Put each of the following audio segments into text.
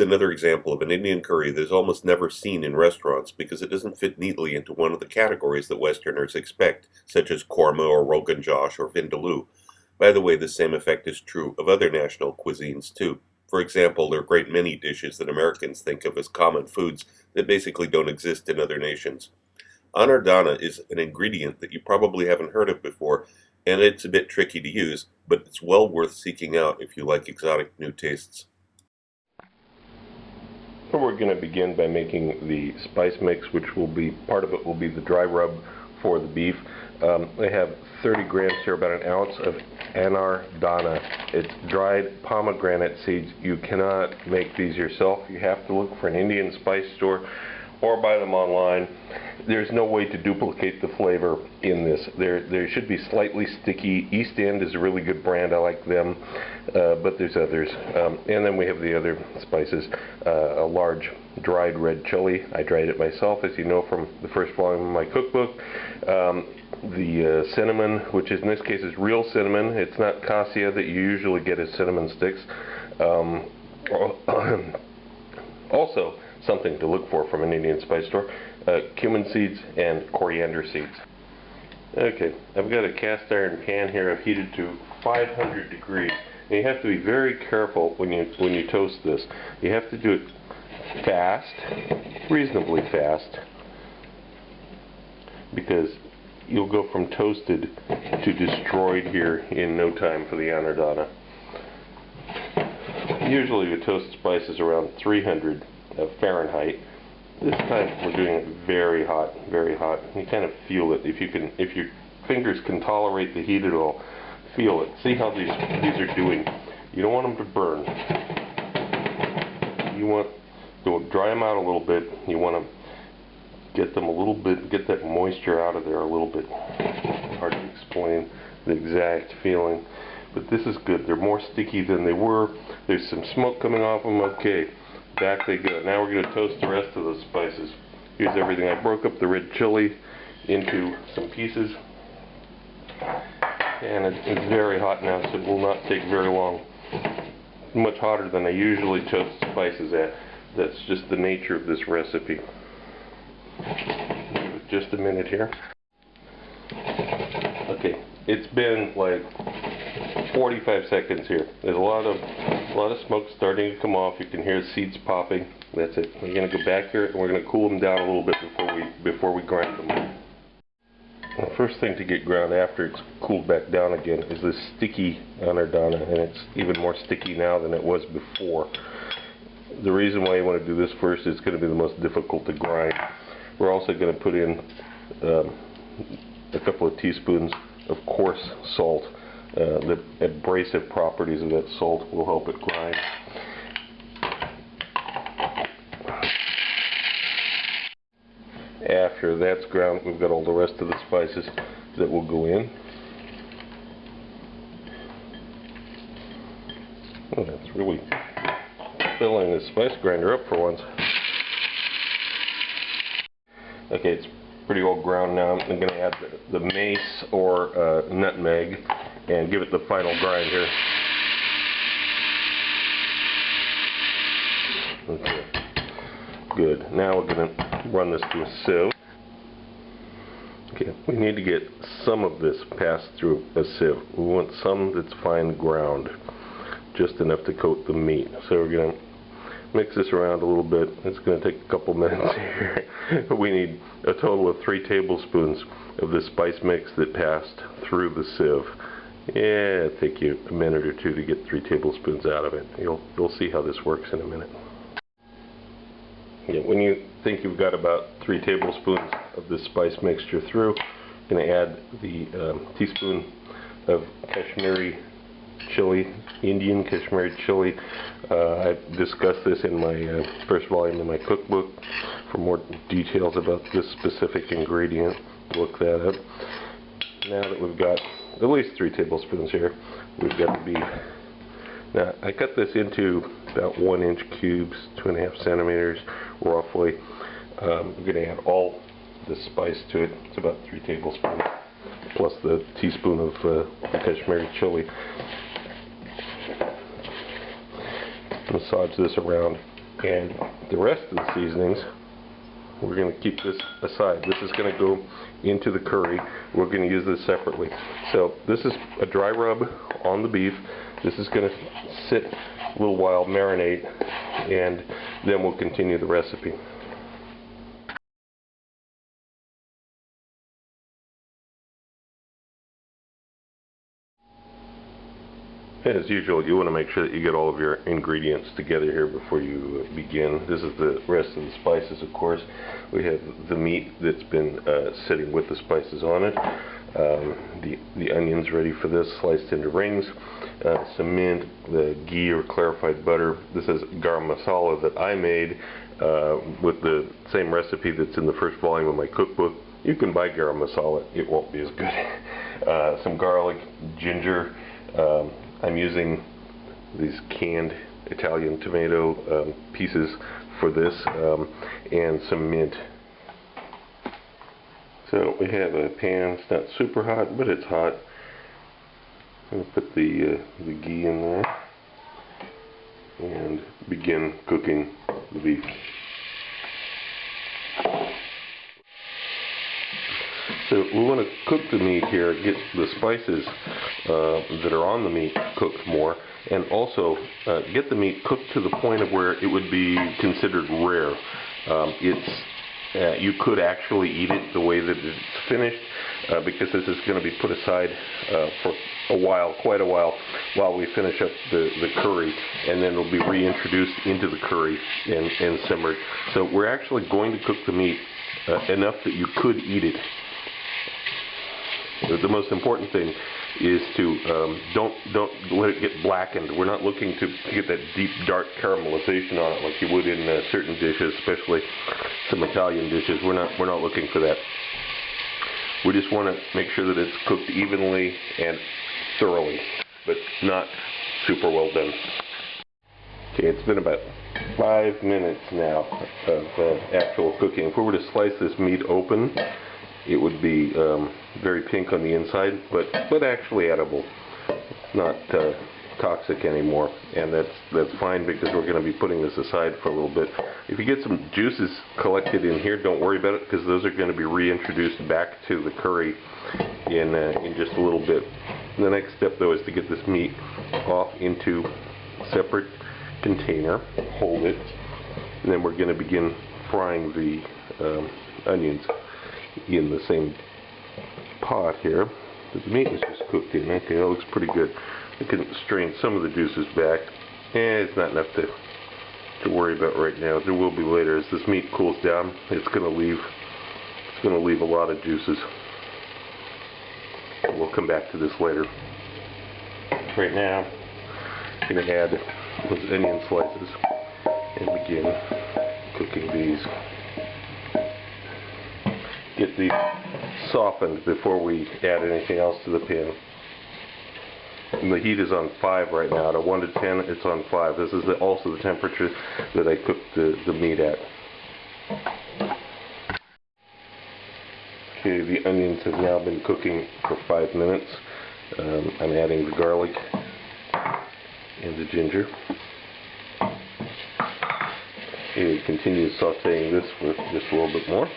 It's another example of an Indian curry that is almost never seen in restaurants because it doesn't fit neatly into one of the categories that Westerners expect, such as korma or Rogan Josh or vindaloo. By the way, the same effect is true of other national cuisines too. For example, there are a great many dishes that Americans think of as common foods that basically don't exist in other nations. Anardana is an ingredient that you probably haven't heard of before, and it's a bit tricky to use, but it's well worth seeking out if you like exotic new tastes. So we're going to begin by making the spice mix, which will be, part of it will be the dry rub for the beef. I have 30 grams here, about an ounce of ANARDANA. It's dried pomegranate seeds. You cannot make these yourself. You have to look for an Indian spice store or buy them online. There's no way to duplicate the flavor in this. There should be slightly sticky. East End is a really good brand. I like them, but there's others. And then we have the other spices. A large dried red chili. I dried it myself, as you know from the first volume of my cookbook. The cinnamon, which is, in this case is real cinnamon. It's not cassia that you usually get as cinnamon sticks. Also, something to look for from an Indian spice store, cumin seeds and coriander seeds. Okay, I've got a cast iron pan here. I've heated to 500 degrees. And you have to be very careful when you toast this. You have to do it fast, reasonably fast, because you'll go from toasted to destroyed here in no time for the anardana. Usually we toast spices around 300 Fahrenheit. This time we're doing it very hot, very hot. You kind of feel it. If your fingers can tolerate the heat at all, feel it. See how these are doing. You don't want them to burn. You want to dry them out a little bit. You want to get them a little bit, get that moisture out of there a little bit. Hard to explain the exact feeling, but this is good. They're more sticky than they were. There's some smoke coming off them. Okay, back they go. Now we're going to toast the rest of those spices. Here's everything. I broke up the red chili into some pieces, and it's very hot now, so it will not take very long. Much hotter than I usually toast spices at. That's just the nature of this recipe. Give it just a minute here. Okay, it's been like 45 seconds here. There's a lot of smoke starting to come off. You can hear the seeds popping. That's it. We're going to go back here and we're going to cool them down a little bit before we grind them. The first thing to get ground after it's cooled back down again is this sticky anardana, and it's even more sticky now than it was before. The reason why you want to do this first is it's going to be the most difficult to grind. We're also going to put in a couple of teaspoons of coarse salt. The abrasive properties of that salt will help it grind. After that's ground, we've got all the rest of the spices that will go in. Oh, that's really filling the spice grinder up for once. Okay, it's pretty well ground now. I'm going to add the mace or nutmeg and give it the final grind here. Okay, good. Now we're going to run this through a sieve. Okay, we need to get some of this passed through a sieve. We want some that's fine ground, just enough to coat the meat. So we're going to mix this around a little bit. It's going to take a couple minutes here. We need a total of 3 tablespoons of the spice mix that passed through the sieve. Yeah, it'll take you a minute or two to get 3 tablespoons out of it. You'll see how this works in a minute. Yeah, when you think you've got about 3 tablespoons of this spice mixture through, you're going to add the teaspoon of Kashmiri chili, Indian Kashmiri chili. I discussed this in my first volume of my cookbook. For more details about this specific ingredient, look that up. Now that we've got at least 3 tablespoons here, we've got the beef. Now I cut this into about 1-inch cubes, 2.5 centimeters roughly. We're going to add all the spice to it. It's about 3 tablespoons plus the teaspoon of Kashmiri chili. Massage this around And the rest of the seasonings, we're going to keep this aside. This is going to go into the curry. We're going to use this separately. So this is a dry rub on the beef. This is going to sit a little while, marinate, and then we'll continue the recipe. As usual, you want to make sure that you get all of your ingredients together here before you begin. This is the rest of the spices, of course. We have the meat that's been sitting with the spices on it. The onions ready for this, sliced into rings. Some mint, the ghee or clarified butter. This is garam masala that I made with the same recipe that's in the first volume of my cookbook. You can buy garam masala, it won't be as good. Some garlic, ginger. I'm using these canned Italian tomato pieces for this, and some mint. So we have a pan. It's not super hot, but it's hot. I'm going to put the ghee in there and begin cooking the beef. So we want to cook the meat here, get the spices that are on the meat cooked more, and also get the meat cooked to the point of where it would be considered rare. You could actually eat it the way that it's finished, because this is going to be put aside for a while, quite a while we finish up the curry, and then it'll be reintroduced into the curry and simmered. So we're actually going to cook the meat enough that you could eat it. The most important thing is to don't let it get blackened. We're not looking to get that deep dark caramelization on it like you would in certain dishes, especially some Italian dishes. We're not looking for that. We just want to make sure that it's cooked evenly and thoroughly, but not super well done. Okay, it's been about 5 minutes now of actual cooking. If we were to slice this meat open, it would be very pink on the inside, but actually edible. It's not toxic anymore, and that's fine because we're going to be putting this aside for a little bit. If you get some juices collected in here, don't worry about it, because those are going to be reintroduced back to the curry in just a little bit. The next step, though, is to get this meat off into a separate container, hold it, and then we're going to begin frying the onions in the same pot here that the meat was just cooked in. Okay, that looks pretty good. I can strain some of the juices back. It's not enough to worry about right now. There will be later. As this meat cools down, it's going to leave a lot of juices. We'll come back to this later. Right now, I'm going to add those onion slices and begin cooking these. Get these softened before we add anything else to the pan. And the heat is on 5 right now. At a 1 to 10, it's on 5. This is also the temperature that I cooked the meat at. Okay, the onions have now been cooking for 5 minutes. I'm adding the garlic and the ginger. And continue sauteing this for just a little bit more.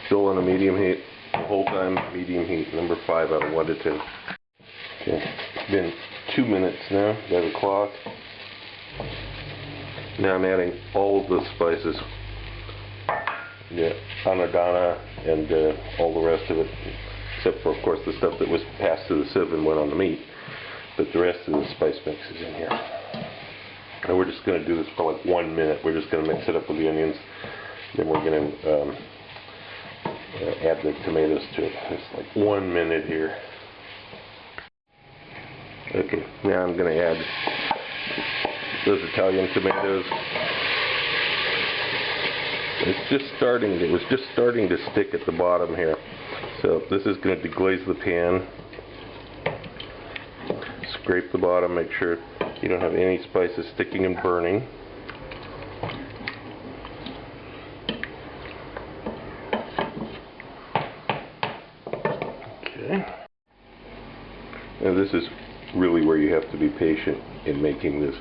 Still on a medium heat, the whole time medium heat, number 5 out of 1 to 10. Okay, it's been 2 minutes now by the clock. Now I'm adding all of the spices, the ANARDANA and all the rest of it, except for, of course, the stuff that was passed through the sieve and went on the meat. But the rest of the spice mix is in here. And we're just going to do this for like 1 minute. We're just going to mix it up with the onions. Then we're going to add the tomatoes to it. It's like 1 minute here. Okay, now I'm going to add those Italian tomatoes. It's just starting. It was just starting to stick at the bottom here. So this is going to deglaze the pan. Scrape the bottom. Make sure you don't have any spices sticking and burning. And this is really where you have to be patient in making this.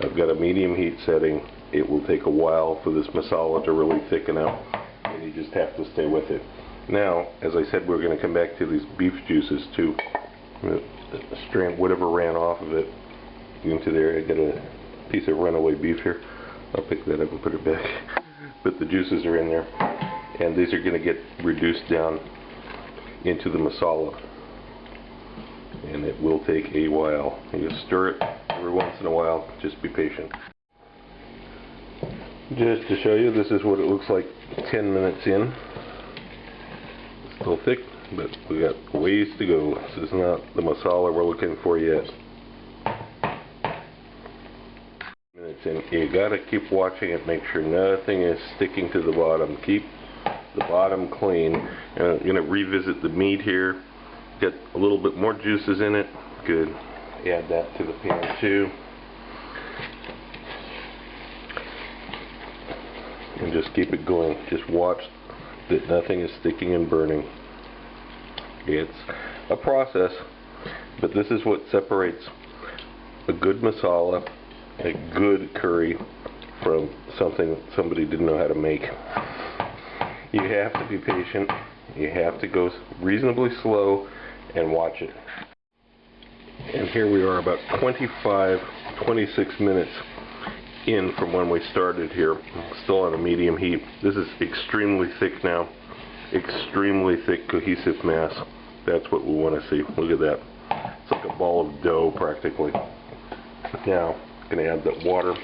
I've got a medium heat setting. It will take a while for this masala to really thicken up, and you just have to stay with it. Now, as I said, we're going to come back to these beef juices too. Strain whatever ran off of it into there. I got a piece of runaway beef here. I'll pick that up and put it back. But the juices are in there, and these are going to get reduced down into the masala, and it will take a while. You stir it every once in a while. Just be patient. Just to show you, this is what it looks like 10 minutes in. It's still thick, but we got ways to go. This is not the masala we're looking for yet. Minutes in. You gotta keep watching it, make sure nothing is sticking to the bottom. Keep the bottom clean. And I'm gonna revisit the meat here. Got a little bit more juices in it. Good. Add that to the pan too. And just keep it going. Just watch that nothing is sticking and burning. It's a process, but this is what separates a good masala, a good curry, from something somebody didn't know how to make. You have to be patient. You have to go reasonably slow and watch it. And here we are about 26 minutes in from when we started here, still on a medium heat. This is extremely thick now, extremely thick cohesive mass. That's what we want to see. Look at that. It's like a ball of dough practically. Now I'm going to add the water.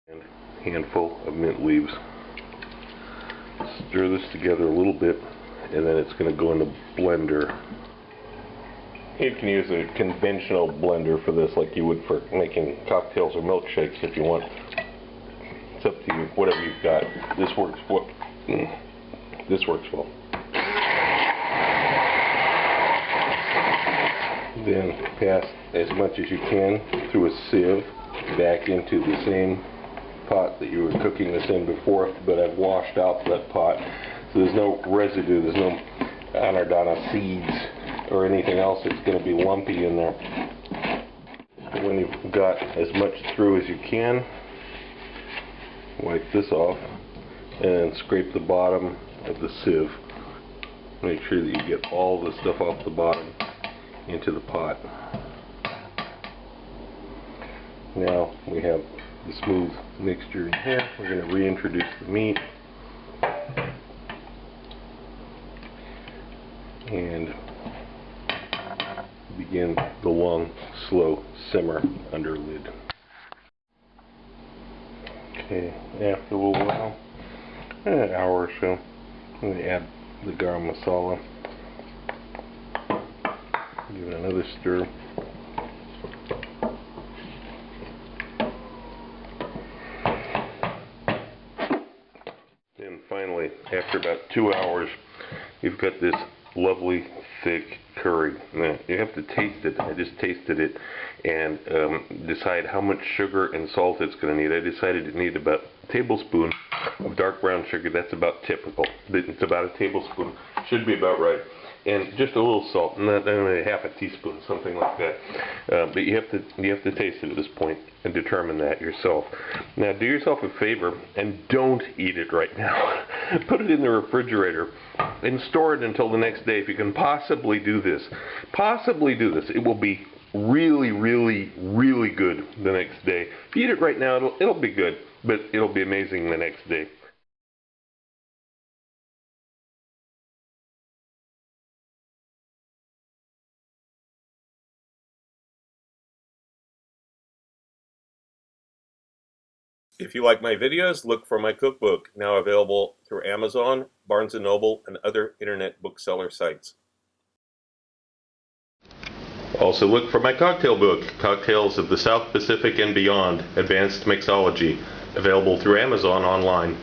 And a handful of mint leaves. Stir this together a little bit, and then it's going to go in the blender. You can use a conventional blender for this, like you would for making cocktails or milkshakes if you want. It's up to you, whatever you've got. This works well. This works well. Then pass as much as you can through a sieve back into the same pot that you were cooking this in before, but I've washed out that pot, so there's no residue, there's no ANARDANA seeds or anything else that's going to be lumpy in there. When you've got as much through as you can, wipe this off and scrape the bottom of the sieve. Make sure that you get all the stuff off the bottom into the pot. Now we have the smooth mixture in here. We're going to reintroduce the meat and begin the long, slow simmer under lid. Okay, after a little while, an hour or so, I'm going to add the garam masala. Give it another stir. Then finally, after about 2 hours, you've got this lovely thick curry. Now, you have to taste it. I just tasted it and decide how much sugar and salt it's going to need. I decided it needed about a tablespoon of dark brown sugar. That's about typical. It's about a tablespoon. Should be about right. And just a little salt, not only half a teaspoon, something like that. But you have to taste it at this point and determine that yourself. Now, do yourself a favor and don't eat it right now. Put it in the refrigerator and store it until the next day if you can possibly do this. Possibly do this. It will be really, really, really good the next day. If you eat it right now, it'll be good, but it'll be amazing the next day. If you like my videos, look for my cookbook, now available through Amazon, Barnes & Noble, and other internet bookseller sites. Also look for my cocktail book, Cocktails of the South Pacific and Beyond, Advanced Mixology, available through Amazon online.